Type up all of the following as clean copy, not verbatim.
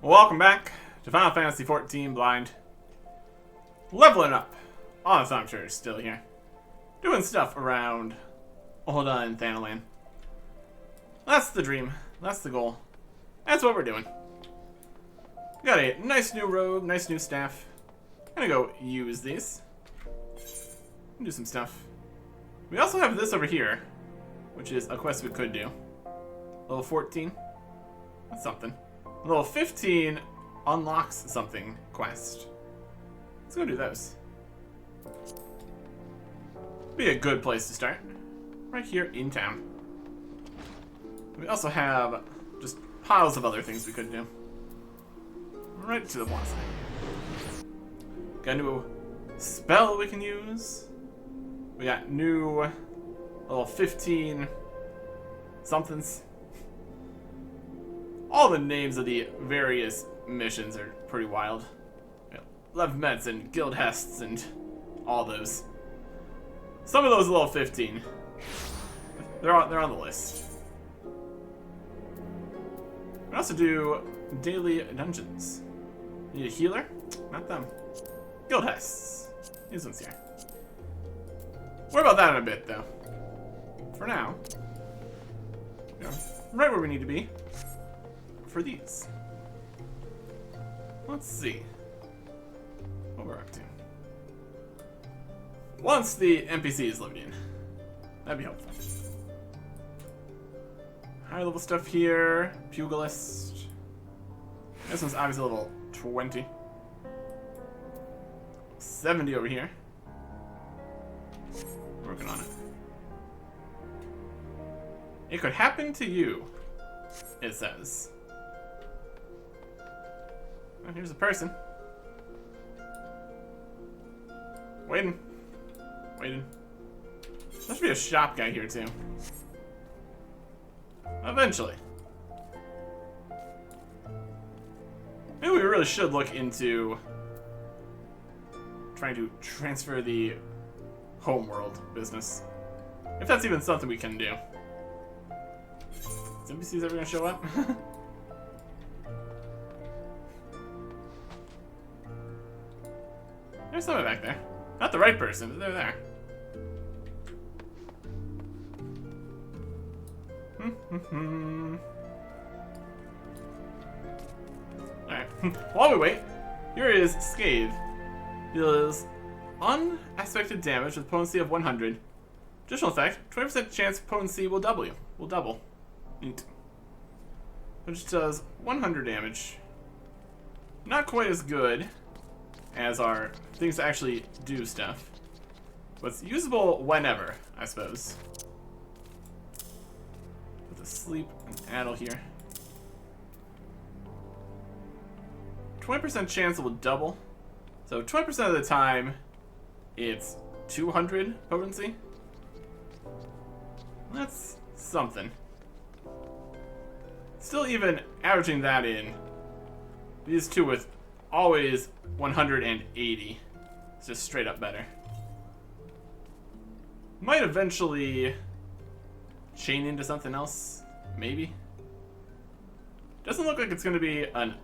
Welcome back to Final Fantasy XIV Blind. Leveling up. All the time is still here. Doing stuff around Ul'dah and Thanalan. That's the dream. That's the goal. That's what we're doing. Got a nice new robe, nice new staff. Gonna go use these. Do some stuff. We also have this over here, which is a quest we could do. Level 14. That's something. Level 15 unlocks something quest. Let's go do those. Be a good place to start. Right here in town. We also have just piles of other things we could do. Right to the plaza. Got a new spell we can use. We got new level 15 somethings. All the names of the various missions are pretty wild. Levmets and Guild Hests and all those. Some of those are level 15. They're on the list. We also do daily dungeons. Need a healer? Not them. Guild Hests. These ones here. Worry about that in a bit, though. For now, we're right where we need to be for these. Let's see what we're up to. Once the NPC is loaded in, that'd be helpful. Higher level stuff here. Pugilist. This one's obviously level 20. 70 over here. Working on it. It could happen to you, it says. Oh, here's a person. Waiting. There should be a shop guy here, too. Eventually. Maybe we really should look into trying to transfer the homeworld business. If that's even something we can do. Is NPCs ever gonna show up? There's someone back there. Not the right person, but they're there. Alright. While we wait, here is Scathe. Deals unexpected damage with potency of 100. Additional effect, 20% chance potency will double. Neat. Which does 100 damage. Not quite as good as our things that actually do stuff. But it's usable whenever, I suppose. Put the sleep and addle here. 20% chance it will double. So 20% of the time, it's 200 potency. That's something. Still even averaging that in, these two with always 180. It's just straight up better. Might eventually chain into something else, maybe. Doesn't look like it's going to be an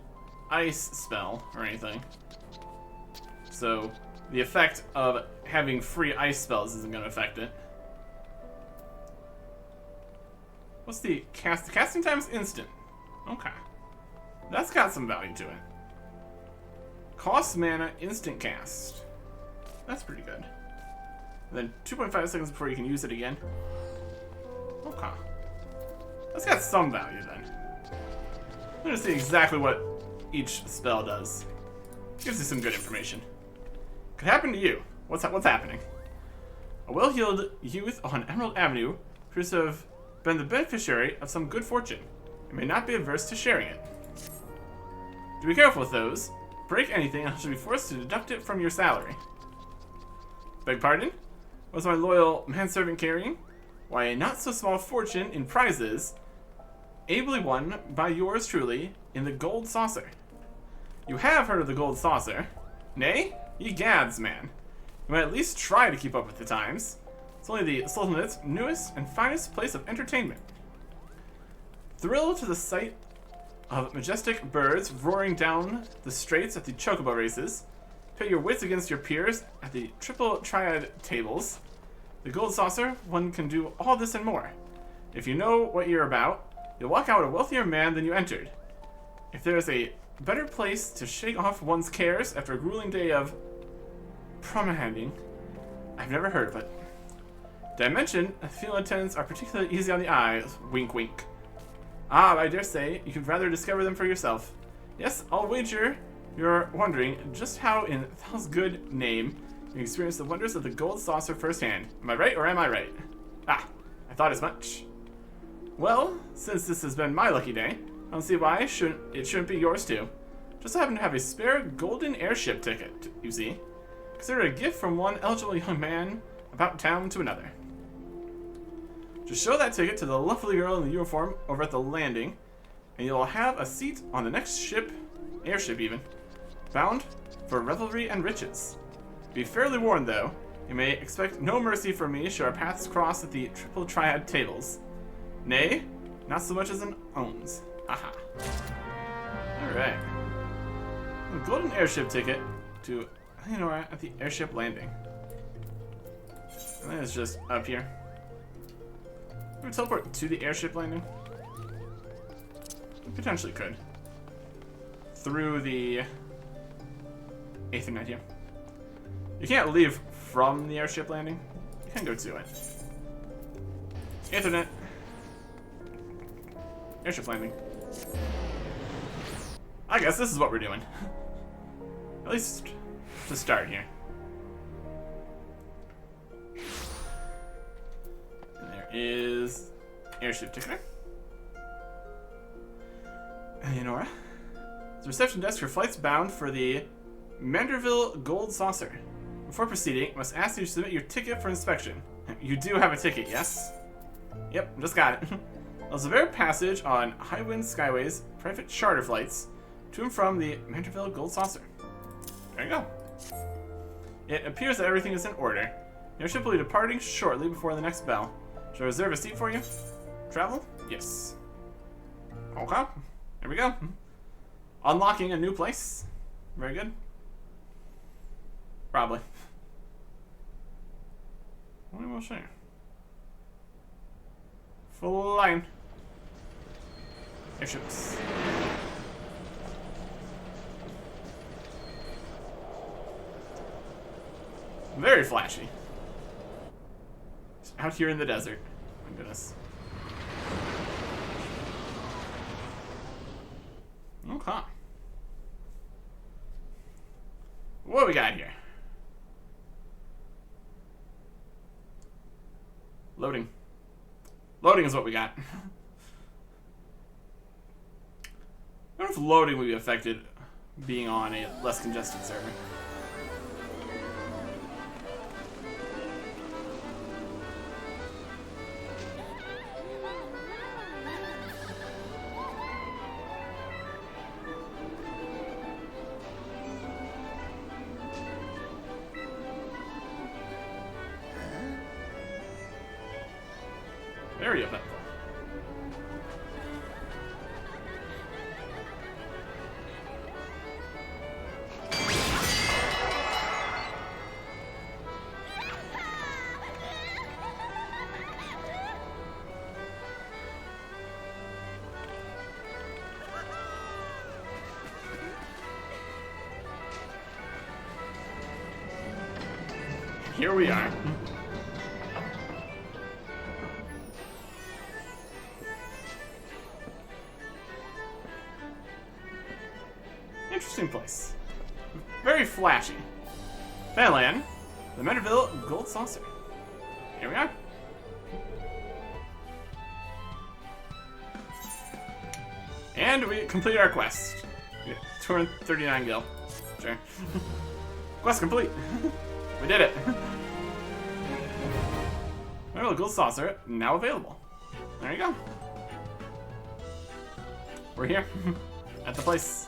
ice spell or anything. So the effect of having free ice spells isn't going to affect it. What's the cast? The casting time is instant. Okay. That's got some value to it. Cost mana, instant cast. That's pretty good. And then 2.5 seconds before you can use it again. Okay. That's got some value then. I'm gonna see exactly what each spell does. Gives you some good information. Could happen to you. What's happening? A well-heeled youth on Emerald Avenue appears to have been the beneficiary of some good fortune. You may not be averse to sharing it. To be careful with those. Break anything and I shall be forced to deduct it from your salary. Beg pardon? Was my loyal manservant carrying? Why, a not so small fortune in prizes, ably won by yours truly in the gold saucer. You have heard of the gold saucer. Nay? Ye gads, man. You might at least try to keep up with the times. It's only the Sultanate's newest and finest place of entertainment. Thrill to the sight of majestic birds roaring down the straits at the chocobo races. Pit your wits against your peers at the triple triad tables. The gold saucer, one can do all this and more. If you know what you're about, you'll walk out a wealthier man than you entered. If there is a better place to shake off one's cares after a grueling day of promenading, I've never heard of it. Did I mention female attendants are particularly easy on the eyes? Wink, wink. Ah, I dare say you could rather discover them for yourself. Yes, I'll wager you're wondering just how, in Thal's good name, you experience the wonders of the gold saucer firsthand. Am I right or am I right? Ah, I thought as much. Well, since this has been my lucky day, I don't see why it shouldn't be yours too. Just happen to have a spare golden airship ticket, you see. Consider it a gift from one eligible young man about town to another. Just show that ticket to the lovely girl in the uniform over at the landing, and you'll have a seat on the next ship, airship even, bound for revelry and riches. Be fairly warned though, you may expect no mercy from me should our paths cross at the triple triad tables. Nay, not so much as an owns. Aha. Alright. A golden airship ticket to Eleonora at the airship landing. I think it's just up here. Can we teleport to the airship landing? We potentially could. Through the Ethernet here. You can't leave from the airship landing. You can go to it. Ethernet. Airship landing. I guess this is what we're doing. At least to start here. And there is airship ticket. Eleonora. The reception desk for flights bound for the Manderville Gold Saucer. Before proceeding, I must ask you to submit your ticket for inspection. You do have a ticket, yes? Yep, just got it. There's a rare passage on High Wind Skyways private charter flights to and from the Manderville Gold Saucer. There you go. It appears that everything is in order. Your ship will be departing shortly before the next bell. Shall I reserve a seat for you? Travel? Yes. Okay. Here we go. Unlocking a new place. Very good. Probably. What will share? Flying. Airships. Very flashy. Just out here in the desert. My goodness. Okay. What do we got here? Loading. Loading is what we got. I wonder if loading would be affected being on a less congested server. Very eventful. Here we are. Interesting place. Very flashy. Fanland, the Manderville Gold Saucer. Here we are. And we completed our quest. 239 gil. Sure. Quest complete. We did it. Manderville Gold Saucer now available. There you go. We're here at the place.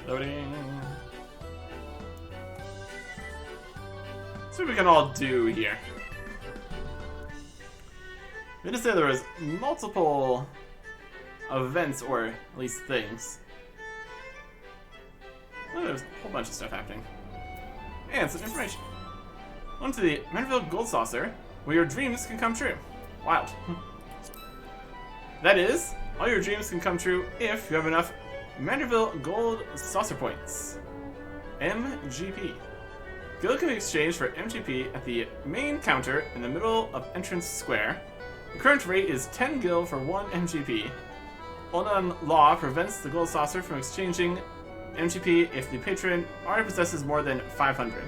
Loading. see what we can all do here. I did say there was multiple events, or at least things. Oh, there's a whole bunch of stuff happening. And some information. On to the Mandeville Gold Saucer, where your dreams can come true. Wild. That is, all your dreams can come true if you have enough Mandeville Gold Saucer Points. MGP. Gil can be exchanged for MGP at the main counter in the middle of Entrance Square. The current rate is 10 gil for 1 MGP. Onan law prevents the Gold Saucer from exchanging MGP if the patron already possesses more than 500.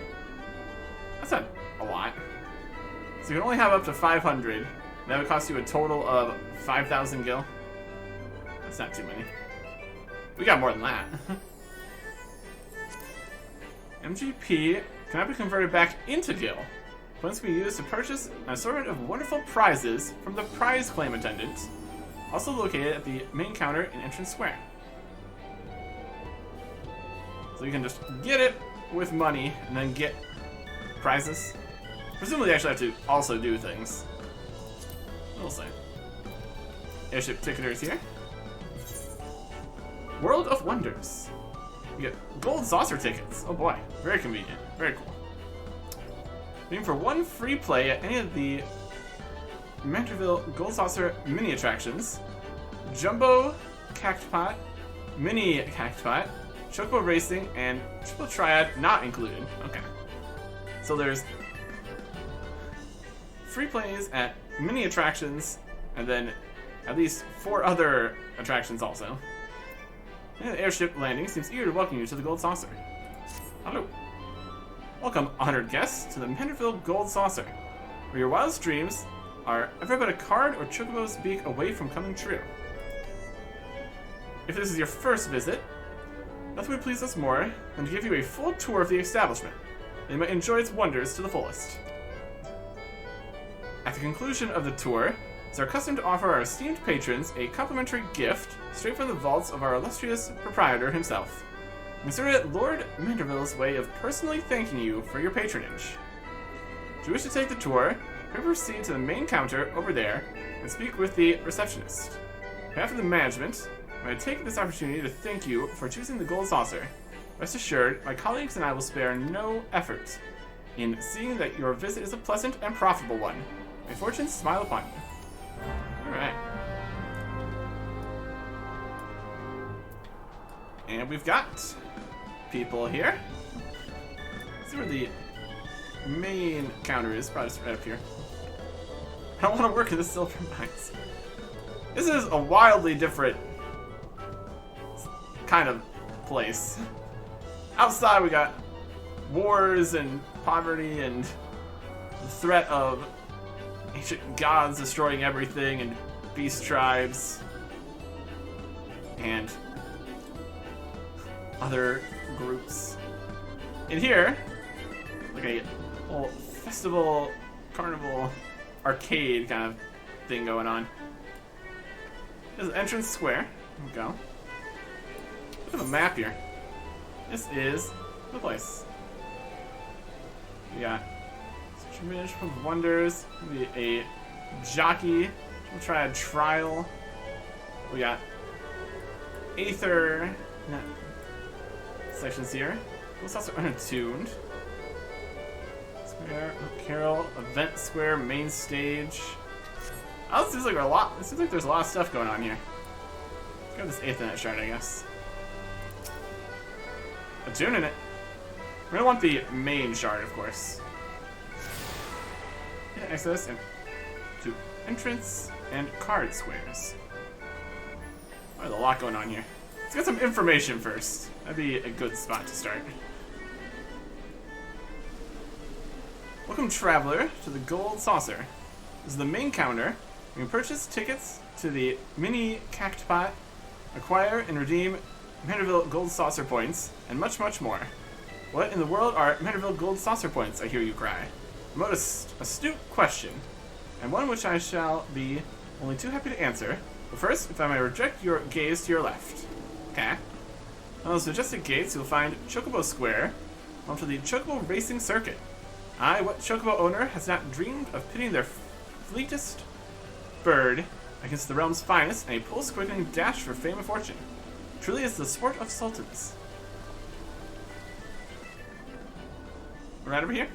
That's not a lot. So you can only have up to 500. That would cost you a total of 5,000 gil. That's not too many. We got more than that. MGP cannot be converted back into gil. Points can be used to purchase an assortment of wonderful prizes from the prize claim attendant, also located at the main counter in Entrance Square. So you can just get it with money and then get prizes. Presumably you actually have to also do things. We'll see. Airship ticketers here. World of Wonders. You get gold saucer tickets. Oh boy, very convenient. Very cool. Looking for one free play at any of the Mandeville Gold Saucer mini attractions. Jumbo Cactpot, Mini Cactpot, Chocobo Racing, and Triple Triad not included. Okay. So there's free plays at mini attractions, and then at least 4 other attractions also. And the airship landing seems eager to welcome you to the Gold Saucer. Hello. Welcome, honored guests, to the Mandeville Gold Saucer, where your wildest dreams are every but a card or chocobo's beak away from coming true. If this is your first visit, nothing would please us more than to give you a full tour of the establishment, and you might enjoy its wonders to the fullest. At the conclusion of the tour, it's our custom to offer our esteemed patrons a complimentary gift straight from the vaults of our illustrious proprietor himself. Consider it Lord Mandeville's way of personally thanking you for your patronage. If you wish to take the tour, proceed to the main counter over there and speak with the receptionist. On behalf of the management, I take this opportunity to thank you for choosing the Gold Saucer. Rest assured, my colleagues and I will spare no effort in seeing that your visit is a pleasant and profitable one. May fortune smile upon you. Alright. And we've got people here. Let's see where the main counter is. Probably just right up here. I don't want to work in the silver mines. This is a wildly different kind of place. Outside we got wars and poverty and the threat of ancient gods destroying everything and beast tribes and other groups. In here, like a whole festival, carnival, arcade kind of thing going on. This is Entrance Square. There we go. Look at the map here. This is the place. We got Tremendous Wonders. Maybe a jockey. We'll try a trial. We got Aether sections here. It's also unattuned. Square, Carol, Event Square, main stage. Oh, this seems like a lot. It seems like there's a lot of stuff going on here. Let's grab this Aethernet shard, I guess. Attune in it. We're gonna want the main shard, of course. Yeah, access to entrance and card squares. Oh, there's a lot going on here. Let's get some information first. That'd be a good spot to start. Welcome, traveler, to the Gold Saucer. This is the main counter. You can purchase tickets to the Mini Cactpot, acquire and redeem Mandeville Gold Saucer points, and much, much more. What in the world are Mandeville Gold Saucer points, I hear you cry? A most astute question, and one which I shall be only too happy to answer. But first, if I may reject your gaze to your left. Okay. On those majestic gates, you'll find Chocobo Square, onto the Chocobo Racing Circuit. I, what chocobo owner, has not dreamed of pitting their fleetest bird against the realm's finest in a pulse-quickening dash for fame and fortune? Truly is the sport of sultans. Right over here.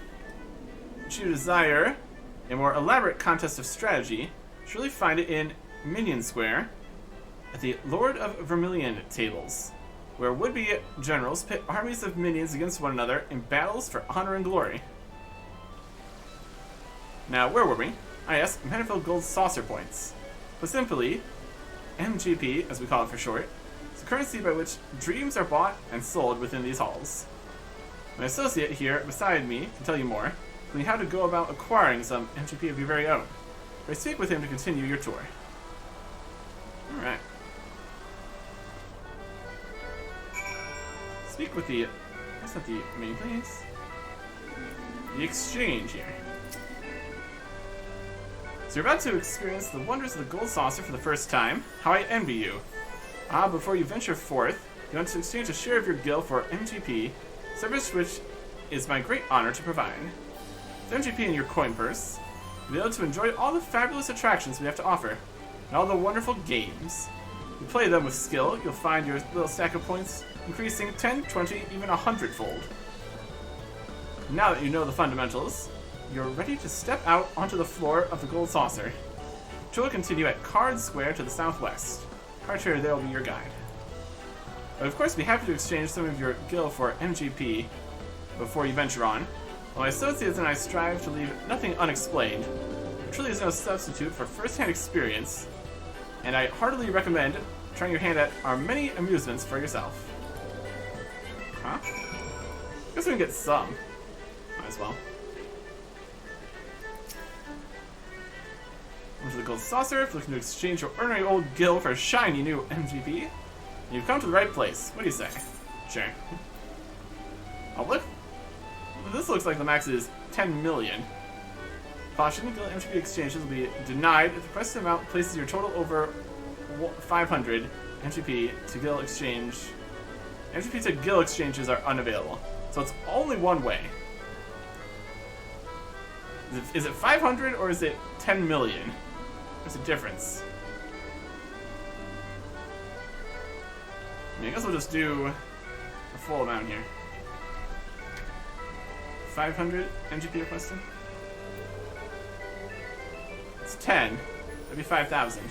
Should you desire a more elaborate contest of strategy, surely find it in Minion Square at the Lord of Vermilion tables, where would-be generals pit armies of minions against one another in battles for honor and glory. Now, where were we? Yes, manifold gold saucer points. But simply, MGP, as we call it for short, is the currency by which dreams are bought and sold within these halls. My associate here beside me can tell you more, including how to go about acquiring some MGP of your very own. I speak with him to continue your tour. Alright. Speak with the... That's not the main place. The exchange here. So you're about to experience the wonders of the gold saucer for the first time. How I envy you. Before you venture forth, you want to exchange a share of your gil for MGP, service which is my great honor to provide. With MGP in your coin purse, you'll be able to enjoy all the fabulous attractions we have to offer, and all the wonderful games. If you play them with skill, you'll find your little stack of points increasing 10, 20, even 100-fold. Now that you know the fundamentals, you're ready to step out onto the floor of the gold saucer. Which will continue at Card Square to the southwest. Card Trader there will be your guide. But of course, be happy to exchange some of your gil for MGP before you venture on. While my associates and I strive to leave nothing unexplained, there truly is no substitute for first-hand experience, and I heartily recommend trying your hand at our many amusements for yourself. Huh? Guess we can get some. Might as well. Into the gold saucer, if you're looking to exchange your ordinary old gil for a shiny new MGP, you've come to the right place. What do you say? Sure. Oh, look. This looks like the max is 10 million. Caution, gil MGP exchanges will be denied if the requested amount places your total over 500 MGP to gil exchange. MGP to gil exchanges are unavailable. So it's only one way. Is it 500 or is it 10 million? There's a difference. I guess we'll just do a full amount here. 500 MGP requested. It's 10. That'd be 5,000.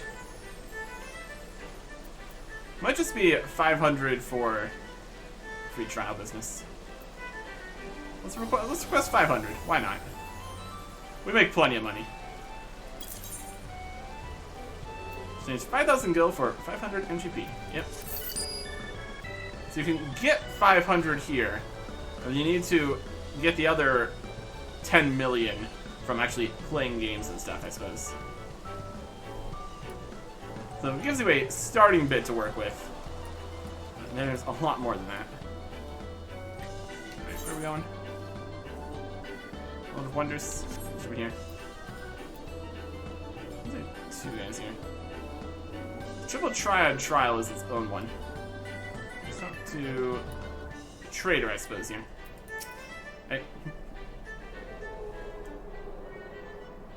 Might just be 500 for free trial business. Let's request 500. Why not? We make plenty of money. Exchange 5,000 gil for 500 MGP. Yep. So you can get 500 here, but you need to get the other 10 million from actually playing games and stuff, I suppose. So it gives you a starting bit to work with. But there's a lot more than that. Alright, where are we going? World of Wonders. Over here. There's two guys here. Triple Triad Trial is its own one. Let's talk to Trader, I suppose, here. Hey.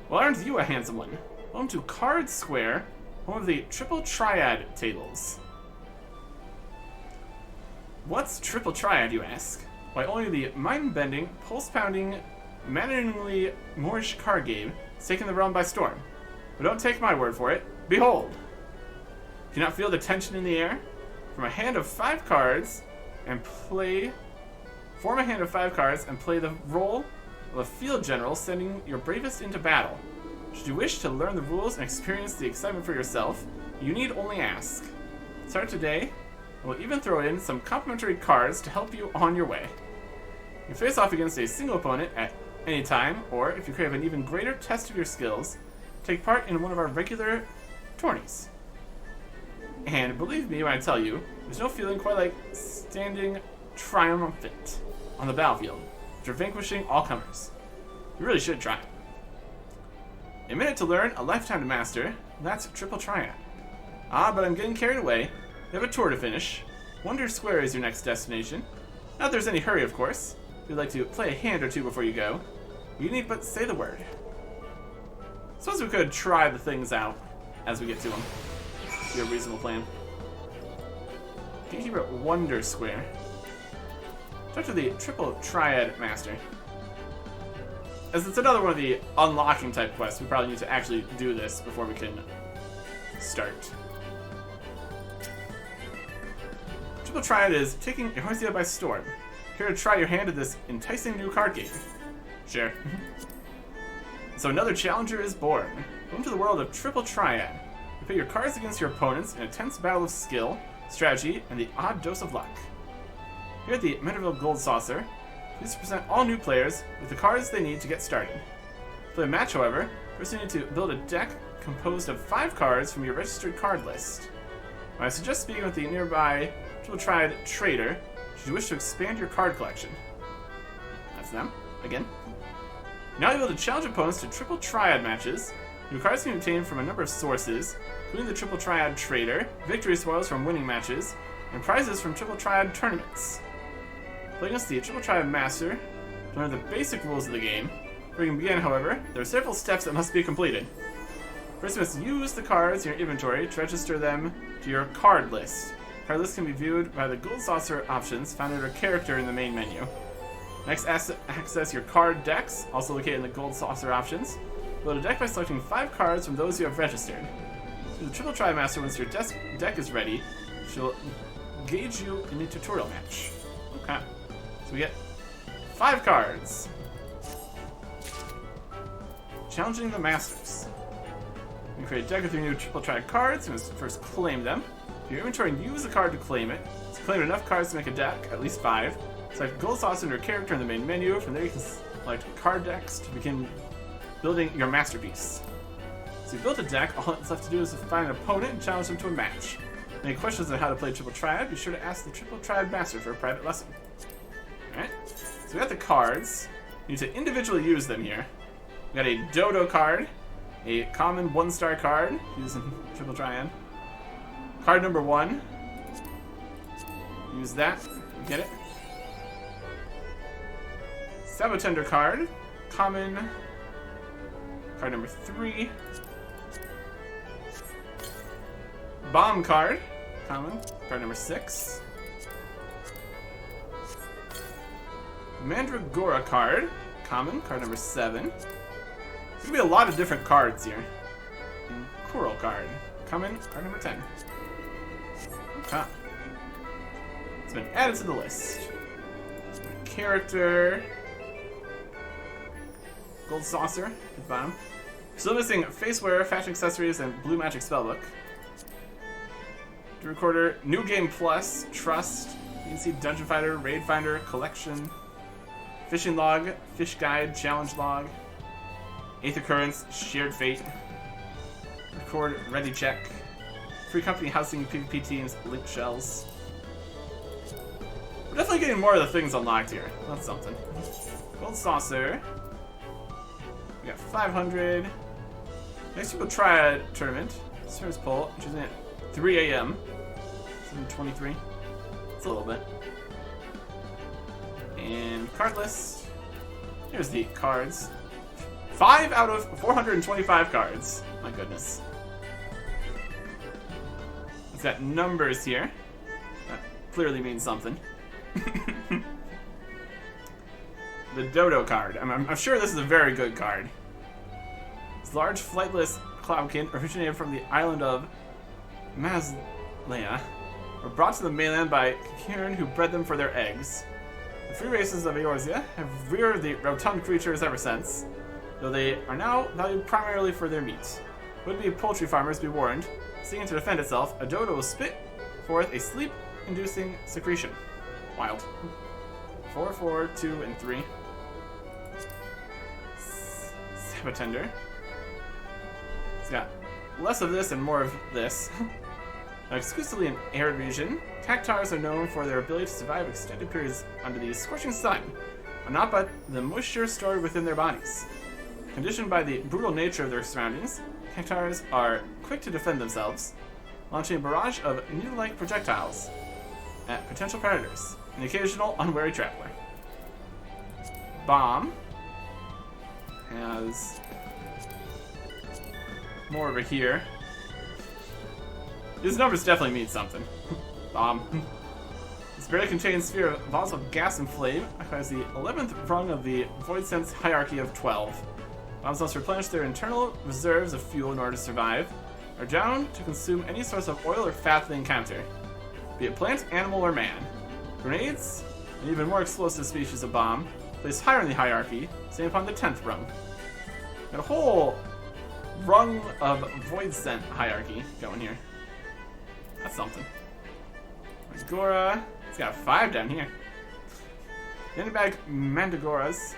Well, aren't you a handsome one? Welcome to Card Square, home of the Triple Triad tables. What's Triple Triad, you ask? Why, only the mind-bending, pulse-pounding, maddeningly Moorish card game has taken the realm by storm. But don't take my word for it. Behold! Do you not feel the tension in the air? Form a hand of 5 cards and play the role of a field general sending your bravest into battle. Should you wish to learn the rules and experience the excitement for yourself, you need only ask. Start today, and we'll even throw in some complimentary cards to help you on your way. You face off against a single opponent at any time, or if you crave an even greater test of your skills, take part in one of our regular tourneys. And believe me when I tell you, there's no feeling quite like standing triumphant on the battlefield after vanquishing all comers. You really should try. A minute to learn, a lifetime to master. That's Triple Triad. But I'm getting carried away. You have a tour to finish. Wonder Square is your next destination. Not that there's any hurry, of course. If you'd like to play a hand or two before you go. You need but say the word. Suppose we could try the things out as we get to them. Be a reasonable plan. Gatekeeper Wonder Square. Talk to the Triple Triad Master. As it's another one of the unlocking type quests, we probably need to actually do this before we can start. Triple Triad is taking Eorzea by storm. Here to try your hand at this enticing new card game. Sure. So another challenger is born. Welcome to the world of Triple Triad. You pit your cards against your opponents in a tense battle of skill, strategy, and the odd dose of luck. Here at the Menderville Gold Saucer, please present all new players with the cards they need to get started. To play a match, however, first you need to build a deck composed of 5 cards from your registered card list. I suggest speaking with the nearby Triple Triad Trader should you wish to expand your card collection. That's them, again. Now you're able to challenge opponents to Triple Triad matches. New cards can be obtained from a number of sources, including the Triple Triad Trader, victory spoils from winning matches, and prizes from Triple Triad tournaments. Playing against the Triple Triad Master to learn the basic rules of the game. Before you can begin, however, there are several steps that must be completed. First, you must use the cards in your inventory to register them to your card list. Card lists can be viewed by the Gold Saucer options found under character in the main menu. Next, access your card decks, also located in the Gold Saucer options. Build a deck by selecting 5 cards from those you have registered. To the Triple Triad Master, once your deck is ready, she'll engage you in a tutorial match. Okay. So we get 5 cards. Challenging the Masters. You can create a deck with your new Triple Triad cards. You must first claim them. To your inventory and use a card to claim it. So claim enough cards to make a deck, at least 5. Select Gold Saucer under character in the main menu. From there you can select card decks to begin building your masterpiece. So you built a deck, all that's left to do is to find an opponent and challenge them to a match. Any questions on how to play Triple Triad, be sure to ask the Triple Triad Master for a private lesson. Alright, so we got the cards. You need to individually use them here. We got a Dodo card, a common 1-star card, using Triple Triad. Card number 1. Use that, get it. Sabotender card, common. Card number 3. Bomb card, common. Card number 6. Mandragora card, common. Card number 7. There's gonna be a lot of different cards here. And Coral card, common. Card number 10. Okay. It's been added to the list. Character. Gold Saucer at the bottom. Still missing Faceware, Fashion Accessories, and Blue Magic Spellbook. Recorder, New Game Plus, Trust. You can see Dungeon Fighter, Raid Finder, Collection, Fishing Log, Fish Guide, Challenge Log, Eighth Occurrence, Shared Fate. Record, Ready Check. Free Company Housing, PvP Teams, Link Shells. We're definitely getting more of the things unlocked here. That's something. Gold Saucer. We got 500. Next Triple Triad Tournament. Service poll, choosing at 3 a.m. 7:23. It's a little bit. And card list. Here's the cards. 5 out of 425 cards. My goodness. It's got numbers here. That clearly means something. The Dodo card. I'm sure this is a very good card. This large flightless cloudkin originated from the island of Mazlea were brought to the mainland by Kieran who bred them for their eggs. The free races of Eorzea have reared the rotund creatures ever since, though they are now valued primarily for their meat. Would-be poultry farmers be warned, seeking to defend itself, a dodo will spit forth a sleep-inducing secretion. Wild. 4, 4, 2, and 3. Sabotender. It's got less of this and more of this. Now, exclusively in arid region, cactars are known for their ability to survive extended periods under the scorching sun, and not but the moisture stored within their bodies. Conditioned by the brutal nature of their surroundings, cactars are quick to defend themselves, launching a barrage of needle-like projectiles at potential predators, an occasional unwary traveler. Bomb. has more over here. These numbers definitely mean something. This barely contained sphere of volatile gas and flame occupies the 11th rung of the Void Sense hierarchy of 12. Bombs must replenish their internal reserves of fuel in order to survive, are down to consume any source of oil or fat they encounter, be it plant, animal, or man. Grenades, an even more explosive species of bomb, placed higher in the hierarchy, staying upon the 10th rung. Got a whole rung of Void Scent hierarchy going here. That's something. Mandragora. It's got 5 down here. Nanobag Mandragoras.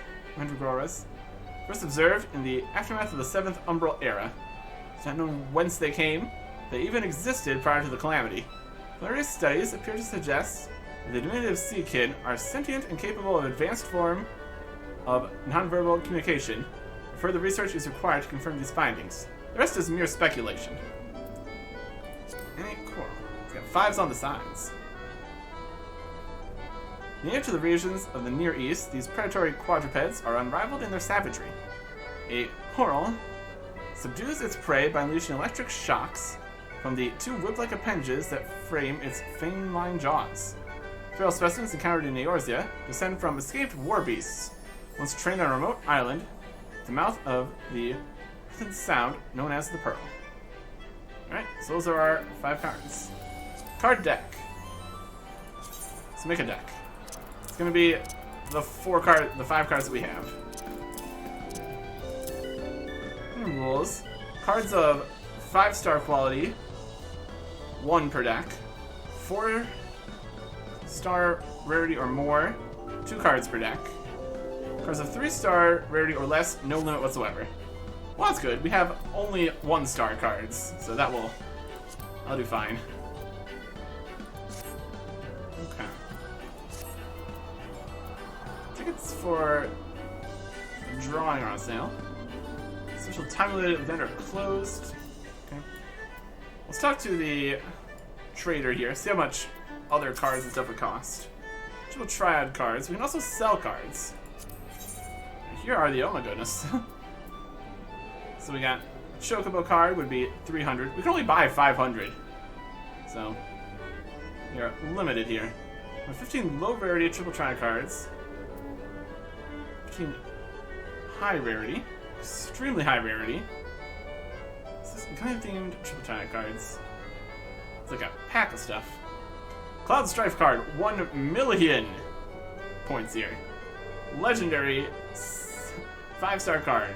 First observed in the aftermath of the 7th Umbral Era. It's not known whence they came. They even existed prior to the Calamity. Various studies appear to suggest that the diminutive sea kid are sentient and capable of advanced form of nonverbal communication. Further research is required to confirm these findings. The rest is mere speculation. Cool. It's got 5s on the sides. Native to the regions of the Near East, these predatory quadrupeds are unrivaled in their savagery. A coral subdues its prey by unleashing electric shocks from the 2 whip-like appendages that frame its fang-lined jaws. Feral specimens encountered in Eorzea descend from escaped war beasts, once trained on a remote island, at the mouth of the sound known as the Pearl. Alright, so those are our 5 cards. Card deck. Let's make a deck. It's gonna be the 5 cards that we have. Rules. Cards of 5-star quality, 1 per deck. 4-star rarity or more, 2 cards per deck. Cards of 3-star rarity or less, no limit whatsoever. Well, that's good. We have only 1-star cards, so that'll do fine. Okay. Tickets for drawing are on sale. Special time-limited event are closed. Okay. Let's talk to the trader here, see how much other cards and stuff would cost. Triple Triad cards. We can also sell cards. Here are the, oh my goodness. So we got Chocobo card would be 300. We can only buy 500. So we are limited here. We have 15 low rarity triple triad cards. 15 high rarity. Extremely high rarity. This is kind of themed triple triad cards. It's like a pack of stuff. Cloud Strife card, 1 million points here. Legendary 5-star card.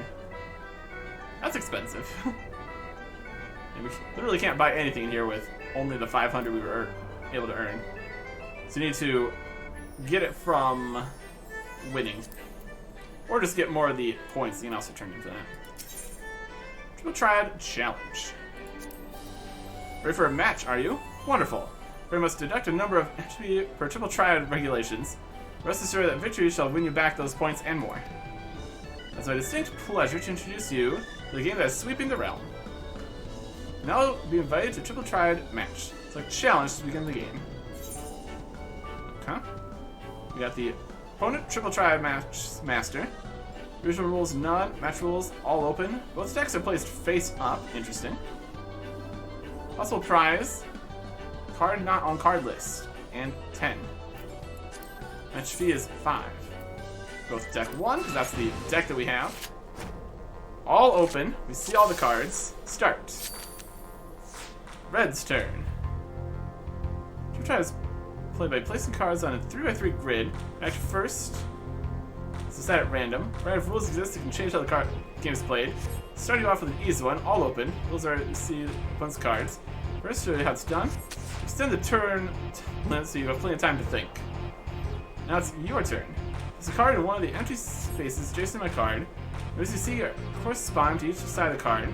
That's expensive. And we literally can't buy anything in here with only the 500 we were able to earn. So you need to get it from winning. Or just get more of the points. You can also turn into that. Triple Triad Challenge. Ready for a match, are you? Wonderful. We must deduct a number of HP per Triple Triad regulations. Rest assured that victory shall win you back those points and more. It's my distinct pleasure to introduce you to the game that is sweeping the realm. Now be invited to Triple Triad match. It's like a challenge to begin the game. Okay. We got the opponent Triple Triad match master. Original rules none. Match rules all open. Both decks are placed face up. Interesting. Possible prize. Card not on card list. And 10. Match fee is 5. Both deck 1, because that's the deck that we have. All open. We see all the cards. Start. Red's turn. Triple Triad is played by placing cards on a 3x3 grid. Act first. It's decided at random. Right, if rules exist, you can change how the game is played. Starting off with an easy one, all open. Rules are you see opponent's cards. First, show you how it's done. Extend the turn limit so you have plenty of time to think. Now it's your turn. There's a card in one of the empty spaces adjacent to my card. As you see, correspond to each side of the card.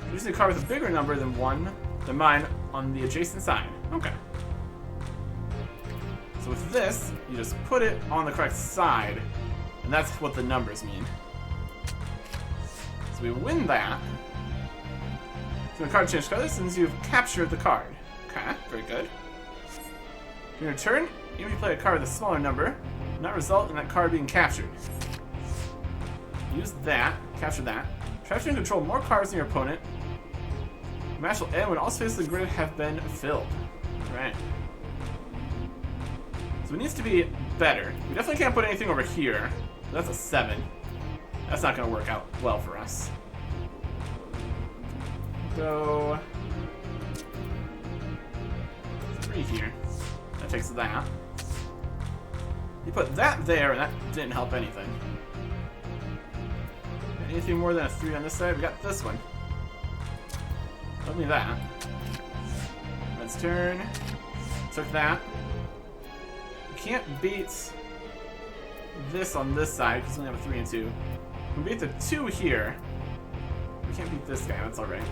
You're using a card with a bigger number than mine on the adjacent side. Okay. So with this, you just put it on the correct side, and that's what the numbers mean. So we win that. So the card changes colors since you've captured the card. Okay, very good. In your turn, even if you play a card with a smaller number, not result in that card being captured. Use that Capture that. Try to control more cards than your opponent. The match will end when all spaces in the grid have been filled. Right. So it needs to be better. We definitely can't put anything over here. That's a 7. That's not going to work out well for us. Go 3 here. That takes that. You put that there, and that didn't help anything. Anything more than a 3 on this side? We got this one. Only that. Red's turn. Took that. We can't beat this on this side because we only have a 3 and 2. We beat the 2 here. We can't beat this guy. That's all right.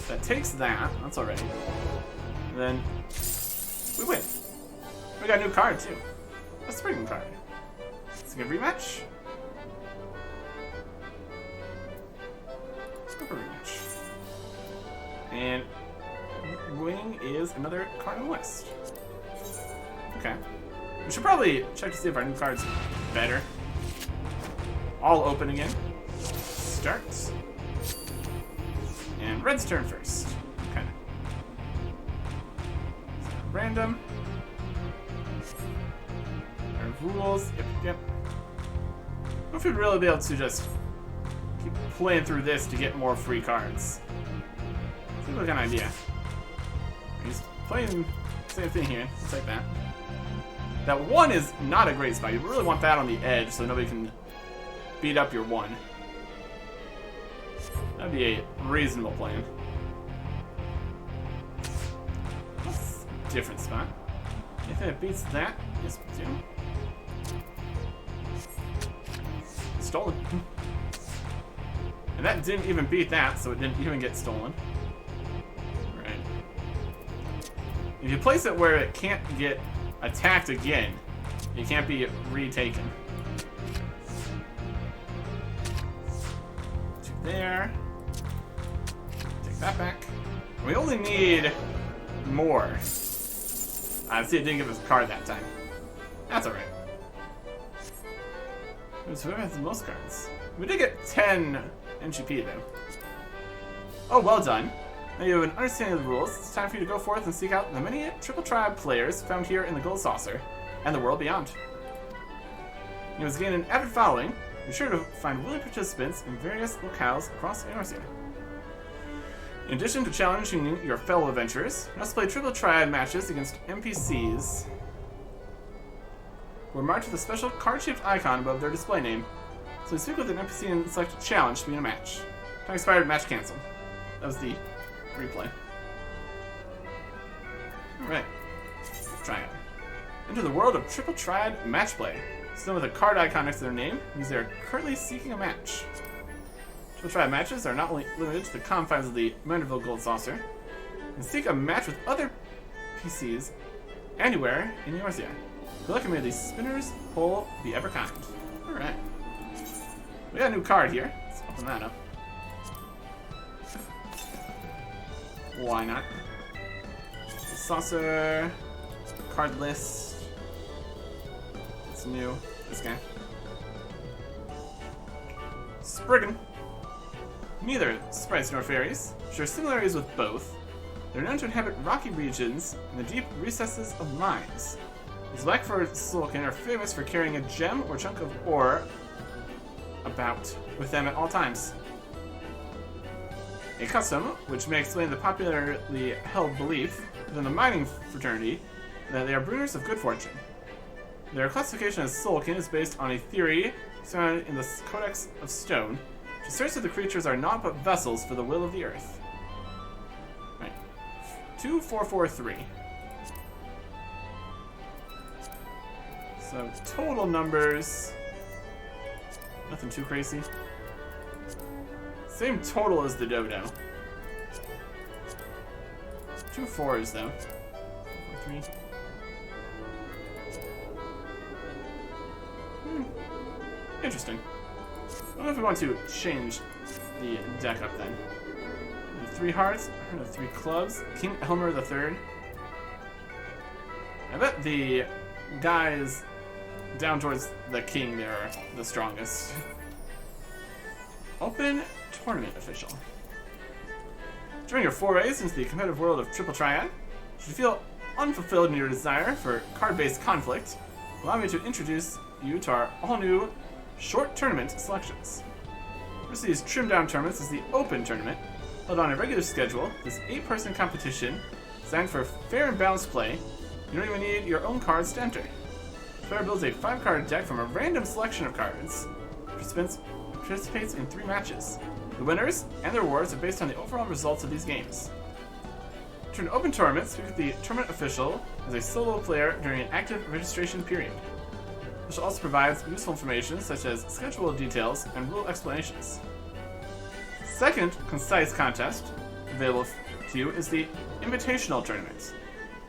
That takes that. That's all right. And then we win. We got a new card too. A spring card. Let's get a rematch. Let's go for a rematch. And winning is another card on the list. Okay. We should probably check to see if our new card's better. All open again. Starts. And red's turn first. Okay. So random. Our rules. Yep. I don't know if we'd really be able to just keep playing through this to get more free cards. Seems like an idea. He's playing the same thing here. Just like that. That 1 is not a great spot. You really want that on the edge so nobody can beat up your 1. That'd be a reasonable plan. That's a different spot. Anything that beats that? Yes, we do. Stolen. And that didn't even beat that, so it didn't even get stolen. Right. If you place it where it can't get attacked again, it can't be retaken. 2 there. Take that back. We only need more. See, it didn't give us a card that time. That's alright. So whoever has the most cards. We did get 10 NGP though. Oh, well done. Now you have an understanding of the rules. It's time for you to go forth and seek out the many Triple Tribe players found here in the Gold Saucer and the world beyond. You must gain an avid following. Be sure to find willing participants in various locales across Enorsia. In addition to challenging your fellow adventurers, you must play Triple Tribe matches against NPCs who are marked with a special card-shaped icon above their display name. So you speak with an NPC and select a challenge to be in a match. Time expired, match canceled. That was the replay. Alright. Try it. Enter the world of Triple Tribe Match Play. Still with a card icon next to their name, means they are currently seeking a match. Triple Tribe matches are not only limited to the confines of the Manderville Gold Saucer, you can seek a match with other PCs anywhere in Enorsia. Good luck and may these spinners pull be ever kind. Alright. We got a new card here. Let's open that up. Why not? Saucer. Card list. It's new. This guy. Spriggan. Neither sprites nor fairies share similarities with both. They're known to inhabit rocky regions in the deep recesses of mines. These Blackford Sulcan are famous for carrying a gem or chunk of ore about with them at all times. A custom which may explain the popularly held belief within the mining fraternity that they are bringers of good fortune. Their classification as Sulcan is based on a theory found in the Codex of Stone, which asserts that the creatures are naught but vessels for the will of the earth. Right. 2443. So total numbers, nothing too crazy. Same total as the dodo. 2 4s though. 4 3. Interesting. I don't know if we want to change the deck up then. 3 hearts, 3 clubs, King Elmer III. I bet the guys down towards the king there, the strongest. Open tournament official. During your forays into the competitive world of Triple Triad, should you feel unfulfilled in your desire for card-based conflict, allow me to introduce you to our all-new short tournament selections. First of these trimmed-down tournaments is the Open Tournament, held on a regular schedule. This 8-person competition designed for fair and balanced play. You don't even need your own cards to enter. The player builds a 5-card deck from a random selection of cards. Participates in 3 matches. The winners and their rewards are based on the overall results of these games. During open tournaments, speak with the tournament official as a solo player during an active registration period. The official also provides useful information such as schedule details and rule explanations. Second concise contest available to you is the Invitational Tournament.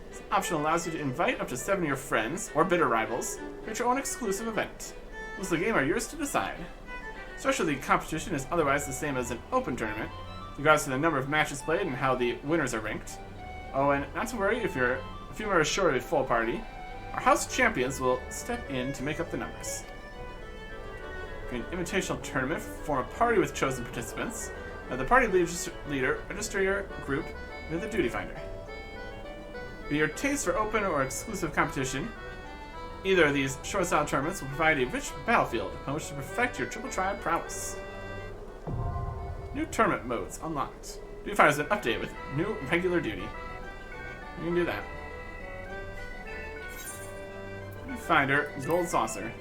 This option allows you to invite up to 7 of your friends or bitter rivals to your own exclusive event. Rules of the game are yours to decide. Structure of the competition is otherwise the same as an open tournament, with regards to the number of matches played and how the winners are ranked. Oh, and not to worry if you're a few members short of a full party, our house champions will step in to make up the numbers. During an invitational tournament, form a party with chosen participants. Now the party leader register your group with the duty finder. Be your taste for open or exclusive competition, either of these short-style tournaments will provide a rich battlefield on which to perfect your Triple Triad prowess. New tournament modes unlocked. Duty Finder has been updated with new regular duty. You can do that. Duty Finder Gold Saucer.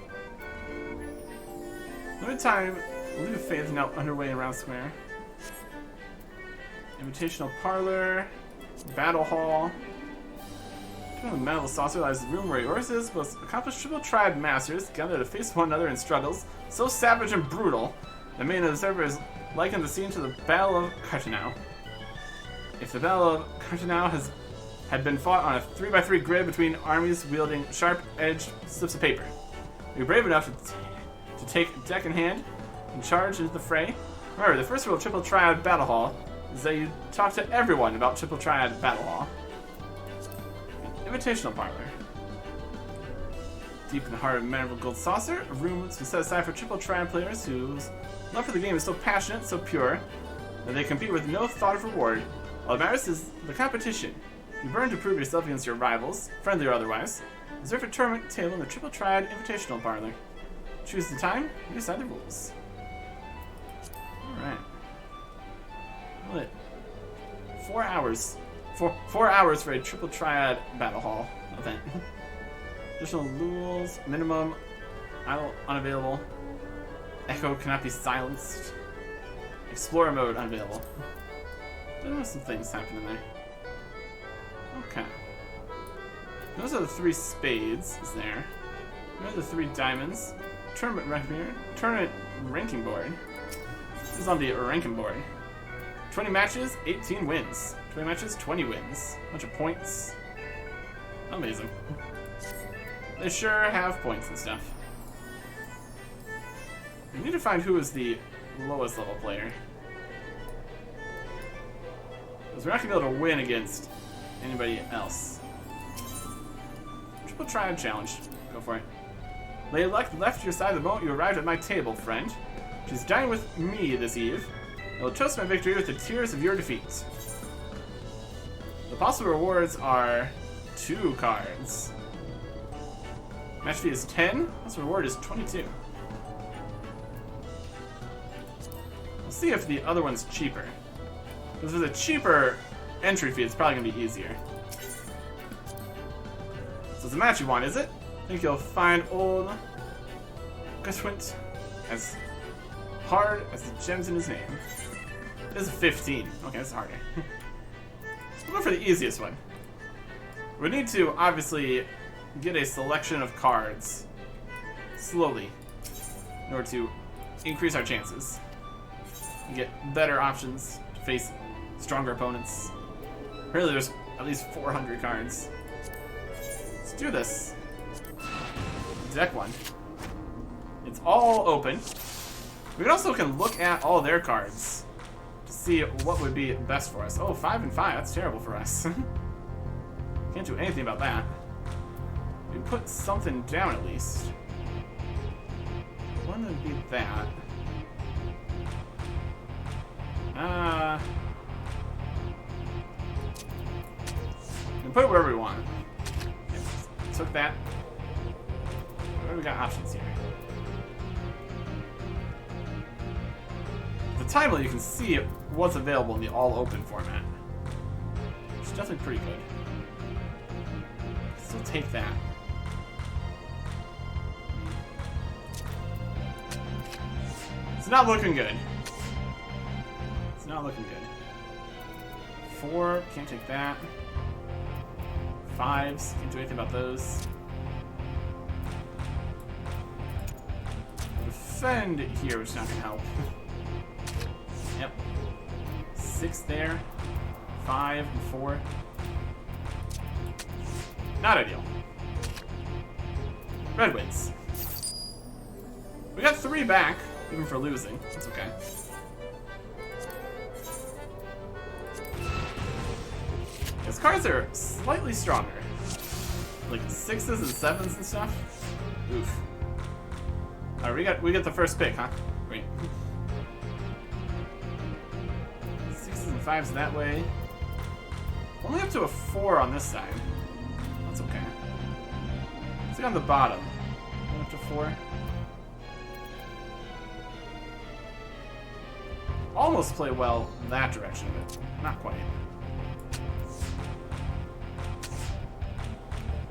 Limited time Leap of Faith now underway in Round Square. Invitational Parlor. Battle Hall. The Medal Saucer lies in the room where yours is. Most accomplished Triple Triad masters gather to face one another in struggles so savage and brutal that many observers liken the scene to the Battle of Cartanau. If the Battle of Cartanau had been fought on a 3x3 grid between armies wielding sharp-edged slips of paper, you're brave enough to take deck in hand and charge into the fray. Remember, the first rule of Triple Triad Battle Hall is that you talk to everyone about Triple Triad Battle Hall. Invitational Parlor. Deep in the heart of Memorable Gold Saucer, a room that's been set aside for Triple Triad players whose love for the game is so passionate, so pure, that they compete with no thought of reward. All that matters is the competition. You burn to prove yourself against your rivals, friendly or otherwise. Reserve a tournament table in the Triple Triad Invitational Parlor. Choose the time, and decide the rules. Alright. Well, 4 hours. 4 hours for a Triple Triad Battle Hall event. Additional rules, minimum, idle, unavailable. Echo cannot be silenced. Explorer mode unavailable. There are some things happening there. Okay. Those are the 3 spades, is there. Those are the 3 diamonds. Tournament ranking board. This is on the ranking board. 20 matches, 18 wins. 20 matches, 20 wins. Bunch of points. Amazing. They sure have points and stuff. We need to find who is the lowest level player. Because we're not going to be able to win against anybody else. Triple Triad Challenge. Go for it. Lay luck left to your side the moment you arrived at my table, friend. She's dining with me this eve. I will toast my victory with the tears of your defeat. The possible rewards are 2 cards. Match fee is 10. This reward is 22. We'll see if the other one's cheaper. Because with a cheaper entry fee, it's probably going to be easier. So it's a match you want, is it? I think you'll find old Guswint as hard as the gems in his name. This is 15. Okay, that's harder. We'll go for the easiest one. We need to, obviously, get a selection of cards slowly in order to increase our chances and get better options to face stronger opponents. Apparently there's at least 400 cards. Let's do this. Deck 1. It's all open. We also can look at all their cards to see what would be best for us. Oh, 5 and 5. That's terrible for us. Can't do anything about that. We put something down at least. One that would be that. We can put it wherever we want. Okay, took that. What do we got options here? The title, you can see what's available in the all open format. Which is definitely pretty good. So take that. It's not looking good. It's not looking good. 4, can't take that. 5s, can't do anything about those. Defend here, which is not gonna help. Yep. 6 there. 5 and 4. Not ideal. Red wins. We got 3 back, even for losing. That's okay. His cards are slightly stronger. Like 6s and 7s and stuff. Oof. Alright, we get the first pick, huh? Great. 6s and 5s that way. Only up to a 4 on this side. That's okay. Let's see on the bottom. Only up to 4. Almost play well in that direction, but not quite.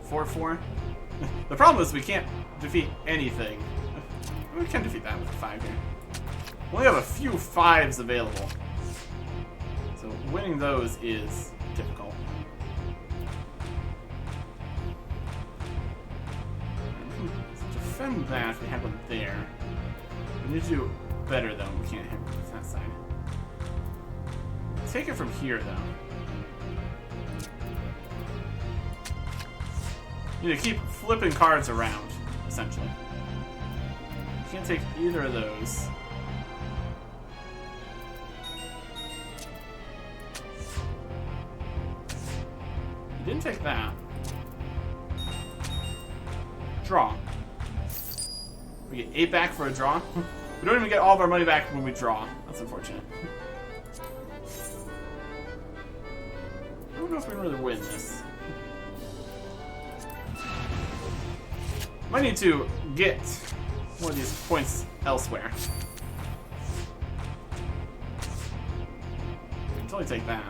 4-4. The problem is we can't defeat anything. We can defeat that with a 5 here. We only have a few 5s available. So winning those is difficult. Let's defend that. We have one there. We need to do better though. We can't hit that side. Take it from here though. You need to keep flipping cards around, essentially. You can't take either of those. You didn't take that. Draw. We get 8 back for a draw. We don't even get all of our money back when we draw. That's unfortunate. I don't know if we can really win this. Might need to get one of these points elsewhere. We can totally take that.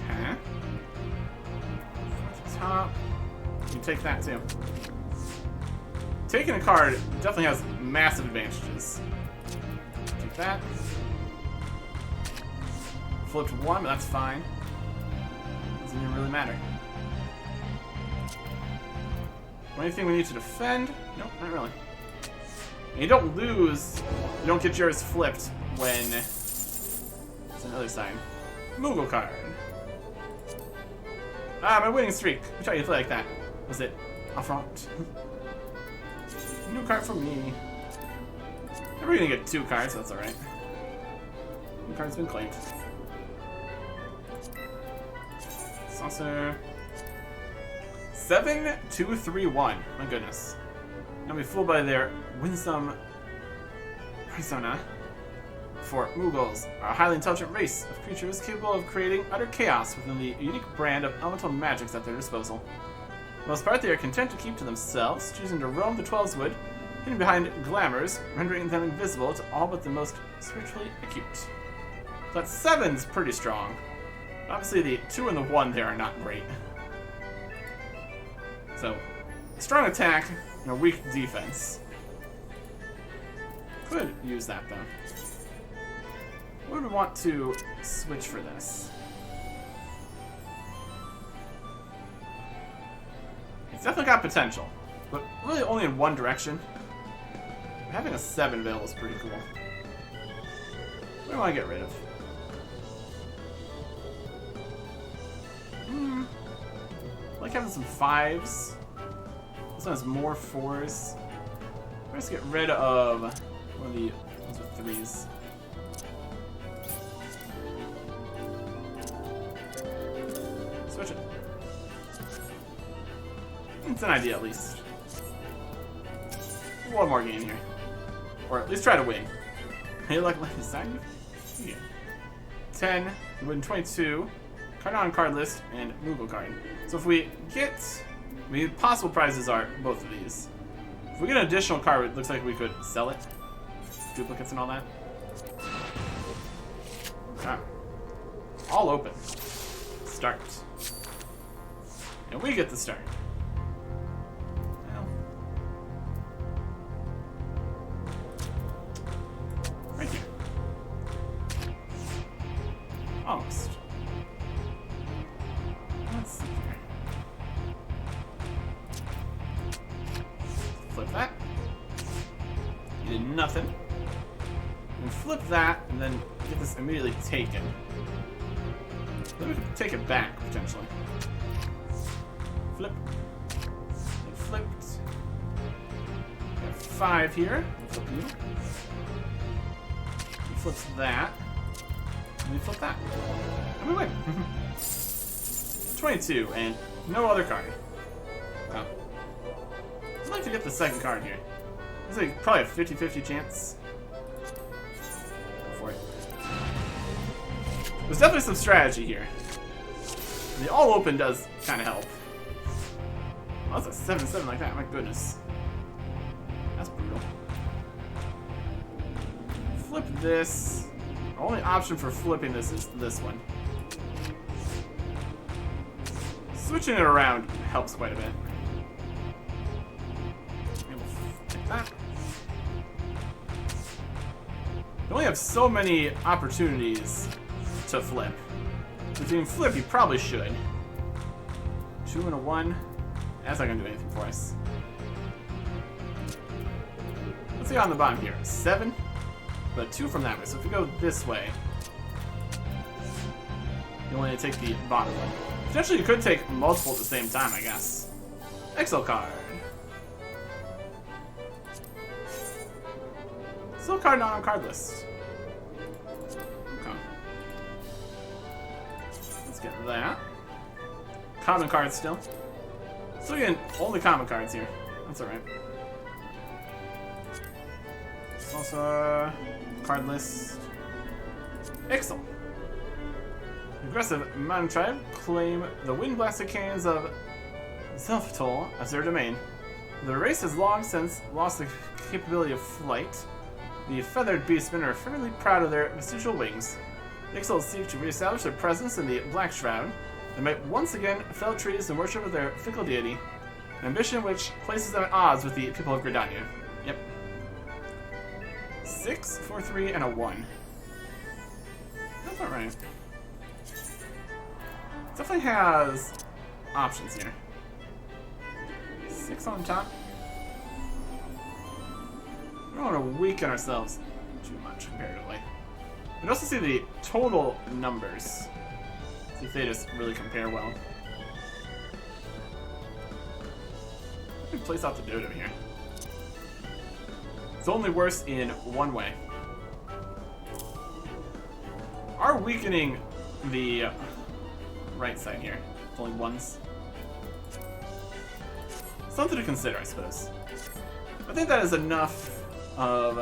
Okay. Top. You can take that too. Taking a card definitely has massive advantages. Take that. Flipped 1, but that's fine. Doesn't even really matter. Anything we need to defend? Nope, not really. And you don't lose, you don't get yours flipped when it's on the other side. Moogle card. Ah, my winning streak. Which how you play like that? Was it affront? New card for me. We're gonna get 2 cards, so that's alright. New card's been claimed. Saucer. 7, 2, 3, 1. My goodness. I'll be fooled by their winsome persona. For Moogles are a highly intelligent race of creatures capable of creating utter chaos within the unique brand of elemental magics at their disposal. For the most part, they are content to keep to themselves, choosing to roam the Twelveswood, hidden behind glamours, rendering them invisible to all but the most spiritually acute. So that 7's pretty strong. Obviously, the 2 and the 1 there are not great. So, strong attack and a weak defense. Could use that, though. What would we want to switch for this? It's definitely got potential, but really only in one direction. Having a 7 available is pretty cool. What do I want to get rid of? I like having some 5s. This one has more 4s. Let's get rid of one of the ones with 3s. Switch it. It's an idea, at least. One more game here. Or at least try to win. Hey, look, decide. Yeah. 10, we win 22. Card on card list, and move a card. So if we get... I mean, possible prizes are both of these. If we get an additional card, it looks like we could sell it. Duplicates and all that. Okay. All open. Start. And we get the start. Well. Right here. Almost. Let's see here. Flip that. You did nothing. And flip that, and then get this immediately taken. Then we can take it back, potentially. Flip. And flipped. We have 5 here. Flip you. He flips that. And we flip that. And we win. 22, and no other card. Oh. I'd like to get the second card here. It's like probably a 50-50 chance. Go for it. There's definitely some strategy here. The all open does kind of help. Oh, that's a 7-7 like that. My goodness. That's brutal. Flip this. Our only option for flipping this is this one. Switching it around helps quite a bit. Take that. You only have so many opportunities to flip. If you can flip, you probably should. 2 and a 1. That's not gonna do anything for us. Let's see on the bottom here. 7, but 2 from that way. So if we go this way, you only take the bottom one. Potentially, you could take multiple at the same time, I guess. XL card. Still card not on card list. Okay. Let's get that. Common cards still. Still getting only common cards here. That's alright. Also, card list. XL. Aggressive mountain tribe claim the wind-blasted canyons of Zelfatol as their domain. The race has long since lost the capability of flight. The feathered beastmen are fairly proud of their vestigial wings. The Exiles seek to reestablish their presence in the Black Shroud. They might once again fell trees in worship of their fickle deity, an ambition which places them at odds with the people of Gridania. Yep. 6, 4, 3, and a 1. That's alright. Definitely has options here. 6 on top. We don't want to weaken ourselves too much comparatively. We also see the total numbers. See if they just really compare well. Let me place out the dodo here. It's only worse in one way. Are weakening the right side here. It's only ones. Something to consider, I suppose. I think that is enough of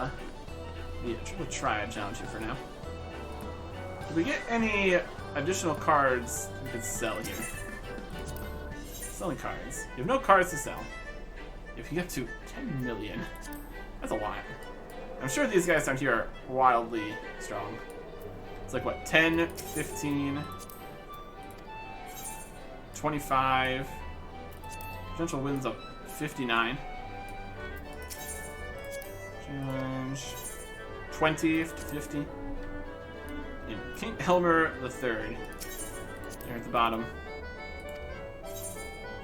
the triple triad challenge here for now. Did we get any additional cards we could sell here? Selling cards. You have no cards to sell. If you get to 10 million, that's a lot. I'm sure these guys down here are wildly strong. It's like what, 10, 15, 25, potential wins of 59. Challenge 20 to 50. And King Helmer the Third. There at the bottom.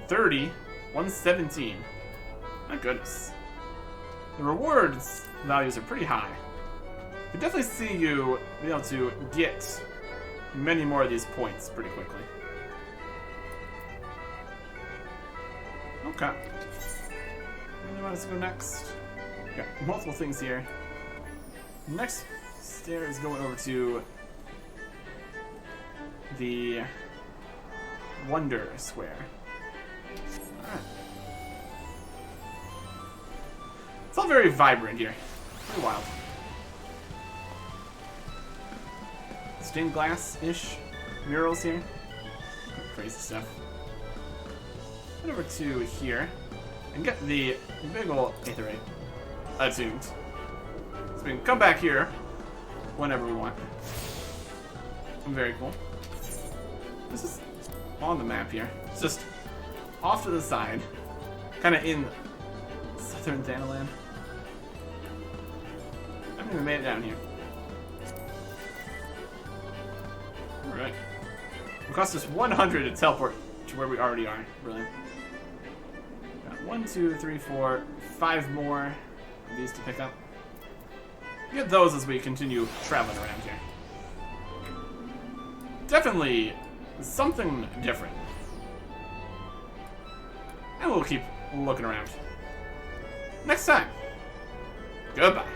30, 117. My goodness. The rewards values are pretty high. I could definitely see you being able to get many more of these points pretty quickly. Okay. Where do you want us to go next? Got multiple things here. Next stair is going over to the Wonder Square. Alright. It's all very vibrant here. Very wild. Stained glass-ish murals here. Crazy stuff. Head over to here and get the big ol' Aetherite attuned. So we can come back here whenever we want. Very cool. This is on the map here. It's just off to the side. Kind of in southern Thanalan. I haven't even made it down here. Alright. It cost us 100 to teleport to where we already are. Brilliant. Got 1, 2, 3, 4, 5 more of these to pick up. Get those as we continue traveling around here. Definitely something different. And we'll keep looking around. Next time. Goodbye.